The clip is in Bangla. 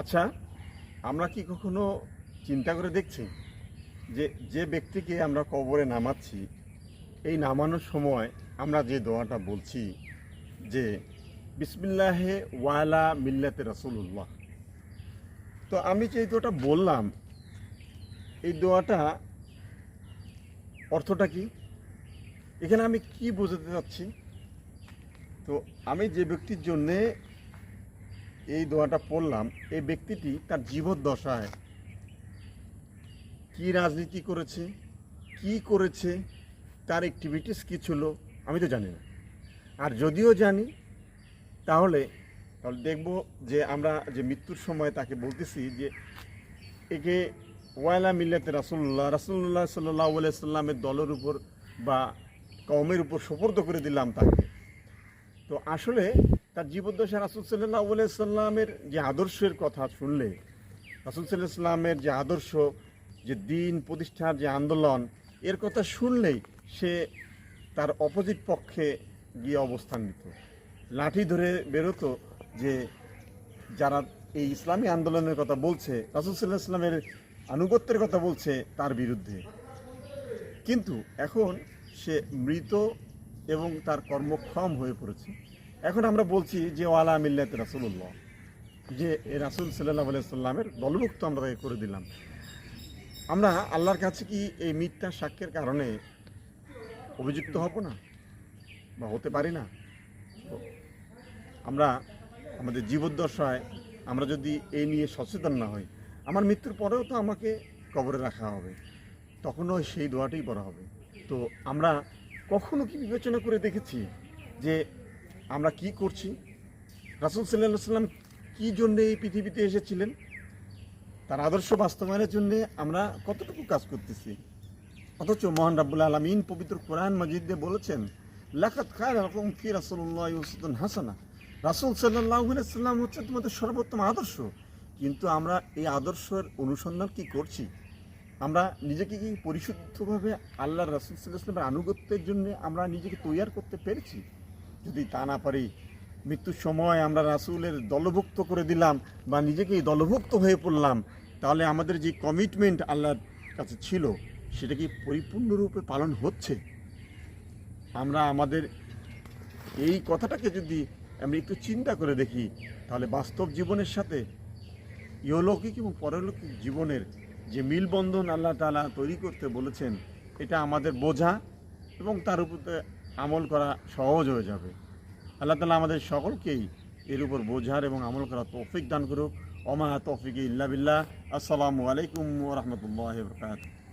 আচ্ছা, আমরা কি কখনো চিন্তা করে দেখছি যে যে ব্যক্তিকে আমরা কবরে নামাচ্ছি, এই নামানোর সময় আমরা যে দোয়াটা বলছি যে বিসমিল্লাহে ওয়ালা মিল্লাতে রাসূলুল্লাহ, তো আমি যে এই দোয়াটা বললাম, এই দোয়াটা অর্থটা কি? এখানে আমি কি বোঝাতে চাচ্ছি? তো আমি যে ব্যক্তির জন্যে এই দোয়াটা পড়লাম, এই ব্যক্তিটি তার জীবদ্দশায় কি রাজনীতি করেছে, কি করেছে, তার অ্যাক্টিভিটিস কী ছিল, আমি তো জানি না। আর যদিও জানি, তাহলে তাহলে দেখব যে আমরা যে মৃত্যুর সময় তাকে বলতেছি যে একে ওয়ালা মিল্লাতে রাসূলুল্লাহ সাল্লাল্লাহু আলাইহি সাল্লামের দলের উপর বা কওমের উপর সুপর্দ করে দিলাম তাকে। তো আসলে তার জীবদ্দশায় রাসূল সাল্লাল্লাহু আলাইহি সাল্লামের যে আদর্শের কথা শুনলে, রাসূল সাল্লাল্লাহু আলাইহি সাল্লামের যে আদর্শ, যে দিন প্রতিষ্ঠার যে আন্দোলন, এর কথা শুনলেই সে তার অপোজিট পক্ষে গিয়ে অবস্থান নিত, লাঠি ধরে বেরোতো যে যারা এই ইসলামী আন্দোলনের কথা বলছে, রাসূল সাল্লাল্লাহু আলাইহি সাল্লামের আনুগত্যের কথা বলছে, তার বিরুদ্ধে। কিন্তু এখন সে মৃত এবং তার কর্মক্ষম হয়ে পড়েছে। এখন আমরা বলছি যে ওয়ালা মিল্লাতে রাসূলুল্লাহ, যে রাসূল সাল্লাল্লাহু আলাইহি সাল্লামের দলভুক্ত আমরা তাকে করে দিলাম। আমরা আল্লাহর কাছে কি এই মিথ্যা সাক্ষ্যের কারণে অভিযুক্ত হব না বা হতে পারি না? আমরা আমাদের জীবদ্দশায় আমরা যদি এই নিয়ে সচেতন না হই, আমার মৃত্যুর পরেও তো আমাকে কবরে রাখা হবে, তখনও সেই দোয়াটাই পড়া হবে। তো আমরা কখনো কি বিবেচনা করে দেখেছি যে আমরা কি করছি? রাসূল সাল্লাল্লাহু আলাইহি সাল্লাম কী জন্যে এই পৃথিবীতে এসেছিলেন? তার আদর্শ বাস্তবায়নের জন্য আমরা কতটুকু কাজ করতেছি? অথচ মহান রাব্বুল আলামিন পবিত্র কোরআন মাজিদে বলেছেন, লাকাদ কানা লাকুম ফি রাসূলিল্লাহি উসওয়াতুন হাসানা। রাসূল সাল্লাল্লাহু আলাইহি সাল্লাম হচ্ছে তোমাদের সর্বোত্তম আদর্শ। কিন্তু আমরা এই আদর্শের অনুসন্ধান কি করছি? আমরা নিজেকে কি পরিশুদ্ধভাবে আল্লাহর রাসূল সাল্লাল্লাহু আলাইহি ওয়াসাল্লামের আনুগত্যের জন্য আমরা নিজেকে তৈয়ার করতে পেরেছি? যদি তা না পারি, মৃত্যুর সময় আমরা রাসূলের দলভুক্ত করে দিলাম বা নিজেকেই দলভুক্ত হয়ে পড়লাম, তাহলে আমাদের যে কমিটমেন্ট আল্লাহর কাছে ছিল, সেটা কি পরিপূর্ণরূপে পালন হচ্ছে? আমরা আমাদের এই কথাটাকে যদি আমরা একটু চিন্তা করে দেখি, তাহলে বাস্তব জীবনের সাথে ইহলৌকিক এবং পরলৌকিক জীবনের যে মিলবন্ধন আল্লাহ তাআলা তৈরি করতে বলেছেন, এটা আমাদের বোঝা এবং তার উপর আমল করা সহজ হয়ে যাবে। আল্লাহ তাআলা আমাদের সকলকেই এর উপর বোঝার এবং আমল করার তৌফিক দান করুক। ওমা তৌফিক ইল্লা বিল্লাহ। আসসালামু আলাইকুম ওয়া রাহমাতুল্লাহি ওয়া বারাকাতুহু।